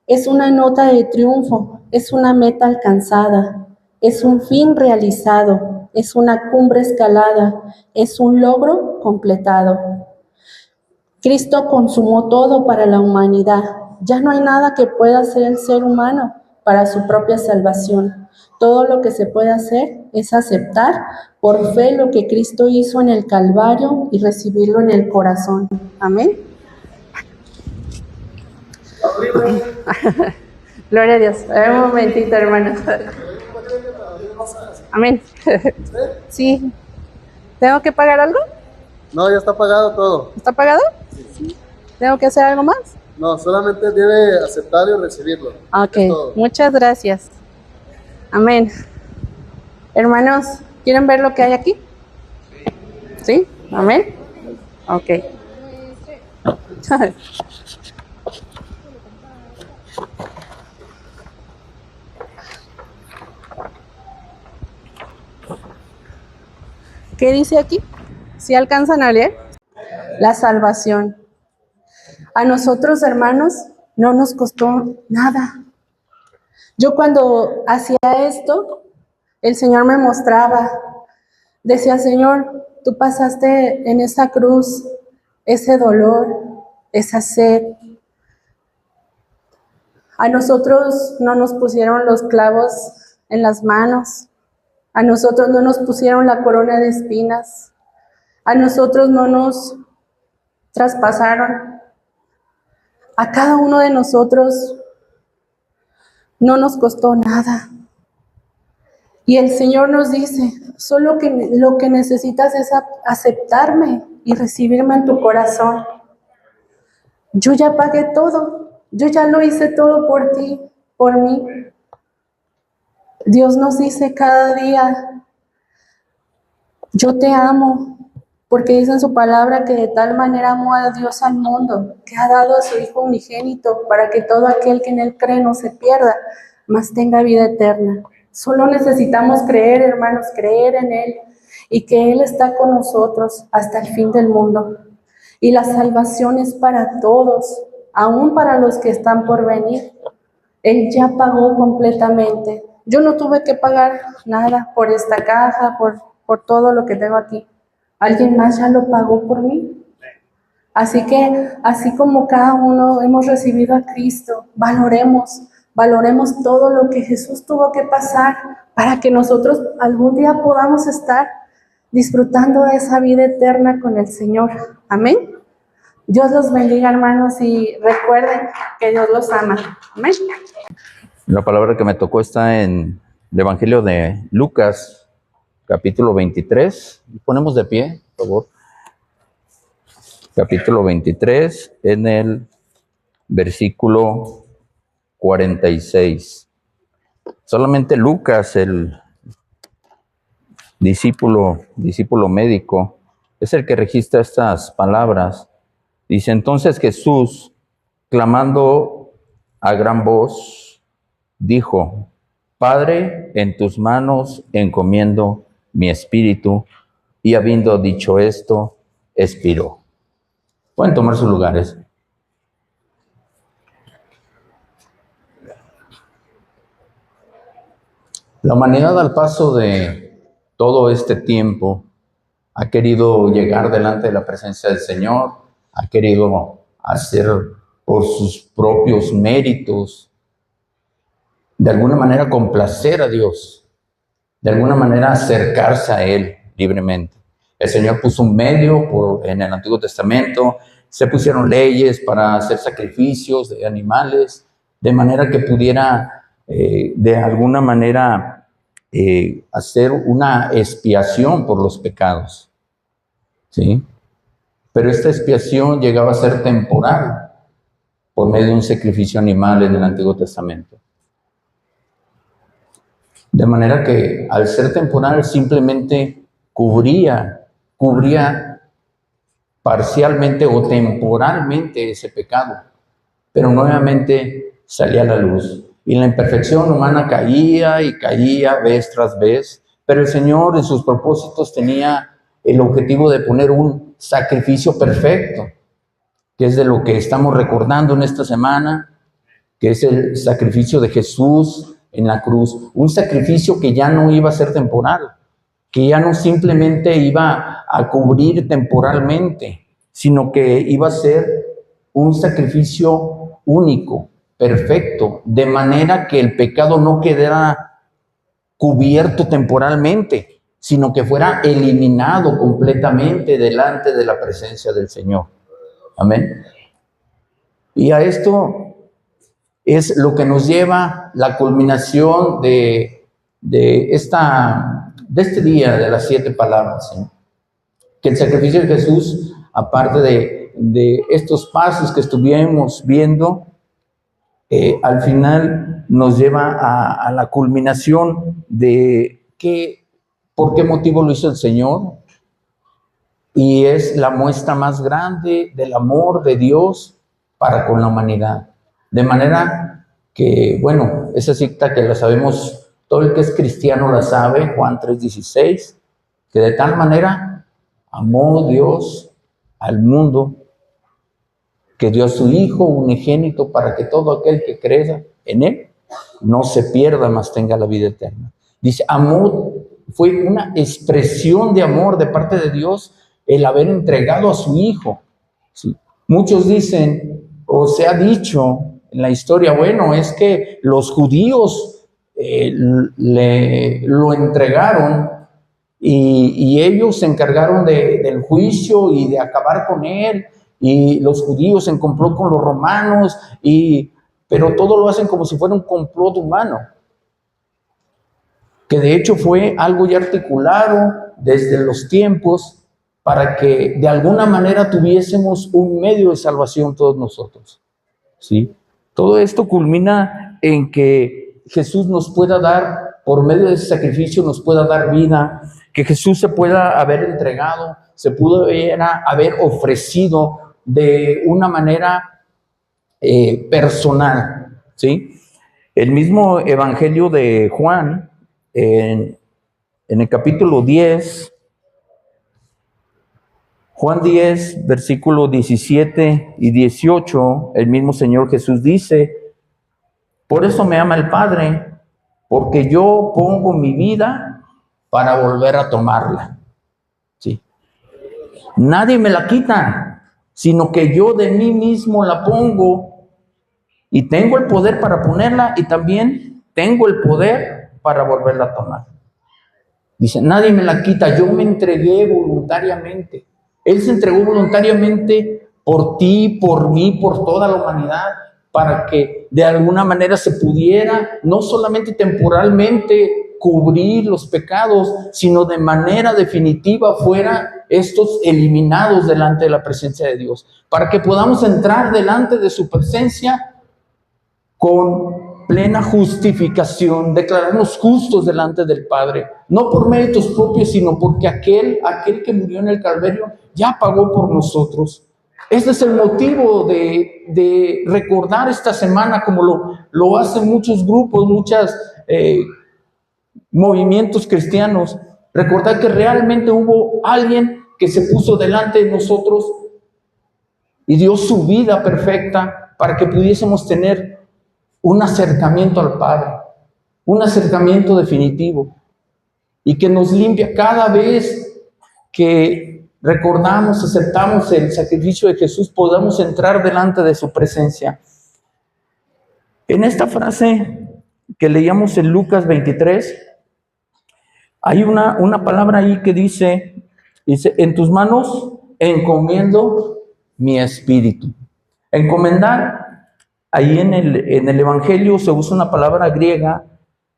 es una nota de triunfo, es una meta alcanzada, es un fin realizado, es una cumbre escalada, es un logro completado. Cristo consumó todo para la humanidad. Ya no hay nada que pueda hacer el ser humano para su propia salvación. Todo lo que se puede hacer es aceptar por fe lo que Cristo hizo en el Calvario y recibirlo en el corazón. Amén. Gloria a Dios. A ver, un momentito, hermanos. Amén. Sí. ¿Tengo que pagar algo? No, ya está pagado todo. ¿Está pagado? Sí. ¿Tengo que hacer algo más? No, solamente debe aceptarlo y recibirlo. Ok, Es todo. muchas gracias. Amén. Hermanos, ¿quieren ver lo que hay aquí? ¿Sí? Amén. Ok. ¿Qué dice aquí? ¿Sí alcanzan a leer? La salvación. A nosotros, hermanos, no nos costó nada. Yo cuando hacía esto, el Señor me mostraba, decía, Señor, tú pasaste en esa cruz ese dolor, esa sed. A nosotros no nos pusieron los clavos en las manos, a nosotros no nos pusieron la corona de espinas, a nosotros no nos traspasaron. A cada uno de nosotros no nos costó nada. Y el Señor nos dice, solo que lo que necesitas es aceptarme y recibirme en tu corazón. Yo ya pagué todo, yo ya lo hice todo por ti, por mí. Dios nos dice cada día, yo te amo, porque dice en su palabra que de tal manera amó a Dios al mundo, que ha dado a su Hijo unigénito, para que todo aquel que en Él cree no se pierda, mas tenga vida eterna. Solo necesitamos creer, hermanos, creer en Él, y que Él está con nosotros hasta el fin del mundo. Y la salvación es para todos, aún para los que están por venir. Él ya pagó completamente. Yo no tuve que pagar nada por esta caja, por todo lo que tengo aquí. ¿Alguien más ya lo pagó por mí? Así que, así como cada uno hemos recibido a Cristo, valoremos todo lo que Jesús tuvo que pasar para que nosotros algún día podamos estar disfrutando de esa vida eterna con el Señor. Amén. Dios los bendiga, hermanos, y recuerden que Dios los ama. Amén. La palabra que me tocó está en el Evangelio de Lucas, capítulo 23. Ponemos de pie, por favor. Capítulo 23, en el versículo 46. Solamente Lucas, el discípulo médico, es el que registra estas palabras. Dice, entonces Jesús, clamando a gran voz, dijo, Padre, en tus manos encomiendo mi espíritu. Y habiendo dicho esto, expiró. Pueden tomar sus lugares. La humanidad, al paso de todo este tiempo, ha querido llegar delante de la presencia del Señor, ha querido hacer por sus propios méritos, de alguna manera complacer a Dios, de alguna manera acercarse a Él libremente. El Señor puso un medio en el Antiguo Testamento, se pusieron leyes para hacer sacrificios de animales, de manera que pudiera de alguna manera hacer una expiación por los pecados. ¿Sí? Pero esta expiación llegaba a ser temporal por medio de un sacrificio animal en el Antiguo Testamento. De manera que al ser temporal simplemente cubría parcialmente o temporalmente ese pecado, pero nuevamente salía a la luz. Y la imperfección humana caía y caía vez tras vez, pero el Señor en sus propósitos tenía el objetivo de poner un sacrificio perfecto, que es de lo que estamos recordando en esta semana, que es el sacrificio de Jesús en la cruz, un sacrificio que ya no iba a ser temporal, que ya no simplemente iba a cubrir temporalmente, sino que iba a ser un sacrificio único, perfecto, de manera que el pecado no quedara cubierto temporalmente, sino que fuera eliminado completamente delante de la presencia del Señor. Amén. Y a esto es lo que nos lleva la culminación de este día de las 7 palabras, ¿sí? Que el sacrificio de Jesús, aparte de estos pasos que estuvimos viendo, al final nos lleva a la culminación de por qué motivo lo hizo el Señor, y es la muestra más grande del amor de Dios para con la humanidad. De manera que, bueno, esa cita que la sabemos, todo el que es cristiano la sabe, Juan 3:16, que de tal manera amó Dios al mundo, que dio a su Hijo unigénito para que todo aquel que crea en Él no se pierda, mas tenga la vida eterna. Dice, amor, fue una expresión de amor de parte de Dios el haber entregado a su Hijo. ¿Sí? Muchos dicen, o se ha dicho en la historia, bueno, es que los judíos lo entregaron y ellos se encargaron del juicio y de acabar con él, y los judíos en complot con los romanos, pero todo lo hacen como si fuera un complot humano, que de hecho fue algo ya articulado desde los tiempos para que de alguna manera tuviésemos un medio de salvación todos nosotros. ¿Sí? Todo esto culmina en que Jesús nos pueda dar, por medio de ese sacrificio, nos pueda dar vida, que Jesús se pueda haber entregado, se pudiera haber ofrecido de una manera personal. ¿Sí? El mismo Evangelio de Juan, en el capítulo 10, Juan 10, versículos 17 y 18, el mismo Señor Jesús dice, por eso me ama el Padre, porque yo pongo mi vida para volver a tomarla. ¿Sí? Nadie me la quita, sino que yo de mí mismo la pongo, y tengo el poder para ponerla y también tengo el poder para volverla a tomar. Dice, nadie me la quita, yo me entregué voluntariamente. Él se entregó voluntariamente por ti, por mí, por toda la humanidad, para que de alguna manera se pudiera, no solamente temporalmente, cubrir los pecados, sino de manera definitiva fuera estos eliminados delante de la presencia de Dios, para que podamos entrar delante de su presencia con plena justificación, declararnos justos delante del Padre, no por méritos propios, sino porque aquel que murió en el Calvario ya pagó por nosotros. Este es el motivo de recordar esta semana, como lo hacen muchos grupos, muchos movimientos cristianos, recordar que realmente hubo alguien que se puso delante de nosotros y dio su vida perfecta para que pudiésemos tener un acercamiento al Padre, un acercamiento definitivo, y que nos limpia cada vez que recordamos, aceptamos el sacrificio de Jesús, podamos entrar delante de su presencia. En esta frase que leíamos en Lucas 23, hay una palabra ahí que dice, en tus manos encomiendo mi espíritu. Encomendar, ahí en el Evangelio se usa una palabra griega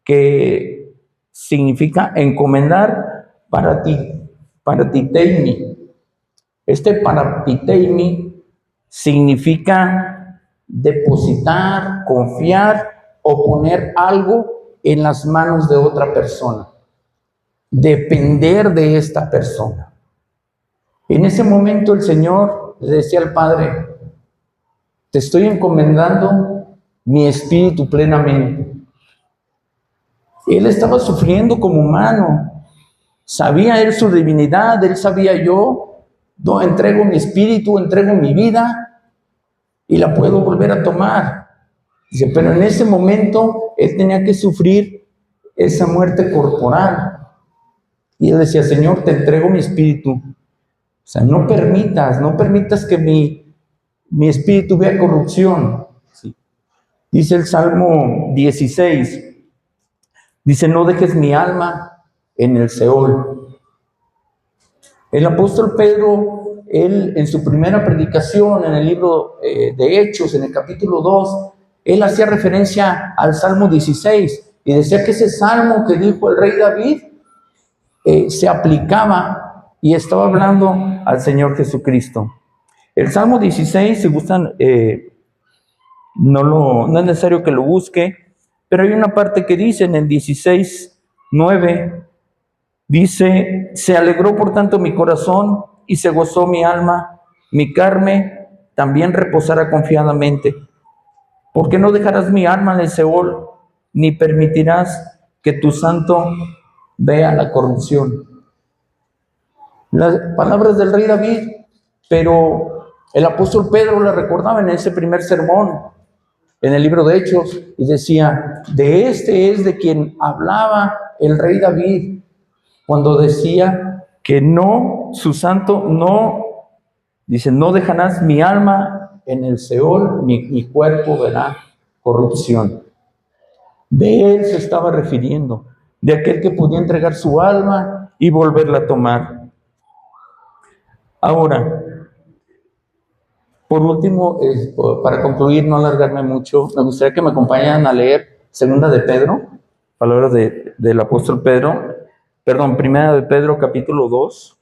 que significa encomendar paratiteimi. Este paratiteimi significa depositar, confiar o poner algo en las manos de otra persona. Depender de esta persona. En ese momento el Señor le decía al Padre, te estoy encomendando mi espíritu plenamente. Él estaba sufriendo como humano. Sabía él su divinidad, él sabía yo entrego mi espíritu, entrego mi vida y la puedo volver a tomar. Dice, pero en ese momento él tenía que sufrir esa muerte corporal. Y él decía, Señor, te entrego mi espíritu. O sea, no permitas que mi espíritu vea corrupción. Sí. Dice el Salmo 16, dice, no dejes mi alma en el Seol. El apóstol Pedro, él en su primera predicación en el libro de Hechos, en el capítulo 2, él hacía referencia al Salmo 16 y decía que ese salmo que dijo el rey David se aplicaba y estaba hablando al Señor Jesucristo. El Salmo 16, si gustan, no es necesario que lo busque, pero hay una parte que dice en el 16:9, dice, se alegró por tanto mi corazón y se gozó mi alma, mi carne también reposará confiadamente, porque no dejarás mi alma en el Seol, ni permitirás que tu santo vea la corrupción. Las palabras del rey David, pero el apóstol Pedro la recordaba en ese primer sermón, en el libro de Hechos, y decía, de este es de quien hablaba el rey David, cuando decía que no, su santo, no, dice, no dejarás mi alma en el Seol, mi cuerpo verá corrupción. De él se estaba refiriendo, de aquel que podía entregar su alma y volverla a tomar. Ahora, por último, para concluir, no alargarme mucho, me gustaría que me acompañaran a leer Segunda de Pedro, palabras del apóstol Pedro, Primera de Pedro, capítulo 2.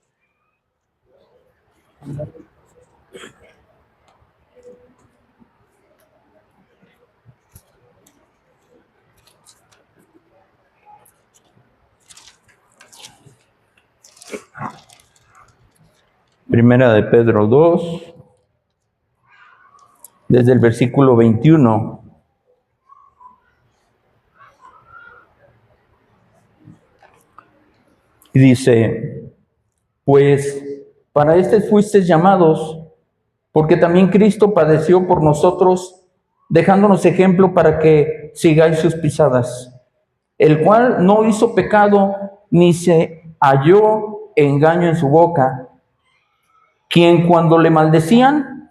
Primera de Pedro 2, desde el versículo 21. Y dice, pues para fuisteis llamados, porque también Cristo padeció por nosotros, dejándonos ejemplo para que sigáis sus pisadas, el cual no hizo pecado, ni se halló engaño en su boca, quien cuando le maldecían,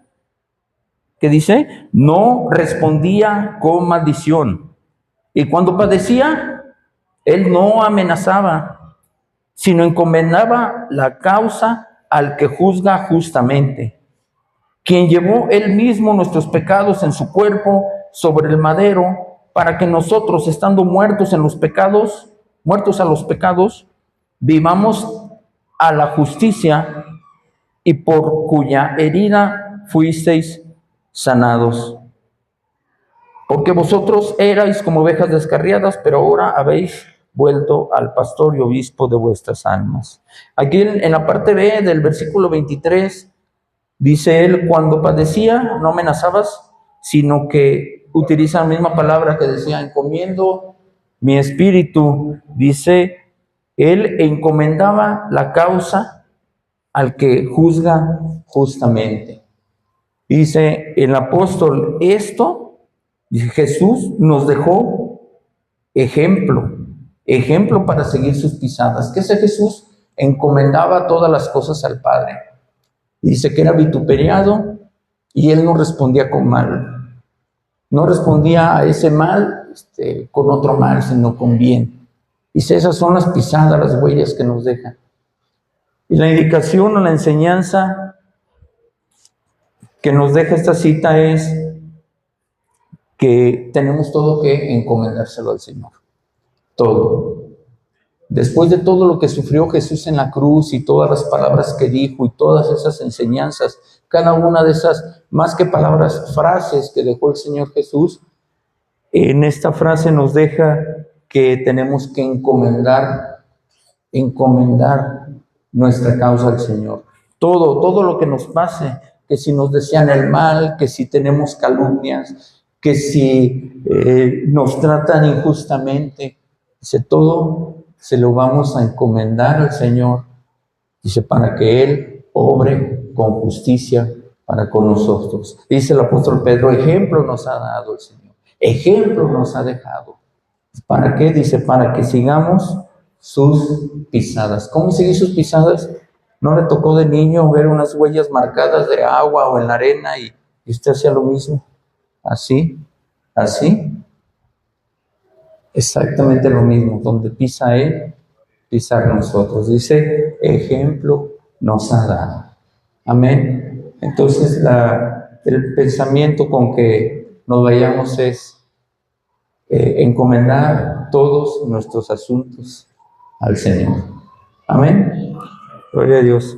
¿qué dice? No respondía con maldición. Y cuando padecía, él no amenazaba, sino encomendaba la causa al que juzga justamente, quien llevó él mismo nuestros pecados en su cuerpo sobre el madero, para que nosotros, estando muertos a los pecados, vivamos a la justicia, y por cuya herida fuisteis sanados. Porque vosotros erais como ovejas descarriadas, pero ahora habéis vuelto al pastor y obispo de vuestras almas. Aquí en la parte B del versículo 23, dice él, cuando padecía, no amenazabas, sino que utiliza la misma palabra que decía, encomiendo mi espíritu. Dice, él encomendaba la causa al que juzga justamente. Dice el apóstol, dice, Jesús nos dejó ejemplo para seguir sus pisadas. ¿Qué hace Jesús? Encomendaba todas las cosas al Padre. Dice que era vituperiado y él no respondía con mal. No respondía a ese mal con otro mal, sino con bien. Dice, esas son las pisadas, las huellas que nos dejan. Y la indicación o la enseñanza que nos deja esta cita es que tenemos todo que encomendárselo al Señor. Todo. Después de todo lo que sufrió Jesús en la cruz y todas las palabras que dijo y todas esas enseñanzas, cada una de esas, más que palabras, frases que dejó el Señor Jesús, en esta frase nos deja que tenemos que encomendar nuestra causa al Señor. Todo lo que nos pase, que si nos desean el mal, que si tenemos calumnias, que si nos tratan injustamente, dice, todo se lo vamos a encomendar al Señor, dice, para que Él obre con justicia para con nosotros. Dice el apóstol Pedro, ejemplo nos ha dado el Señor, ejemplo nos ha dejado. ¿Para qué? Dice, para que sigamos sus pisadas. ¿Cómo seguir sus pisadas? ¿No le tocó de niño ver unas huellas marcadas de agua o en la arena y usted hacía lo mismo? Así. Exactamente lo mismo. Donde pisa Él, pisar nosotros. Dice, ejemplo nos ha dado. Amén. Entonces, el pensamiento con que nos vayamos es encomendar todos nuestros asuntos al Señor. Amén. Gloria a Dios.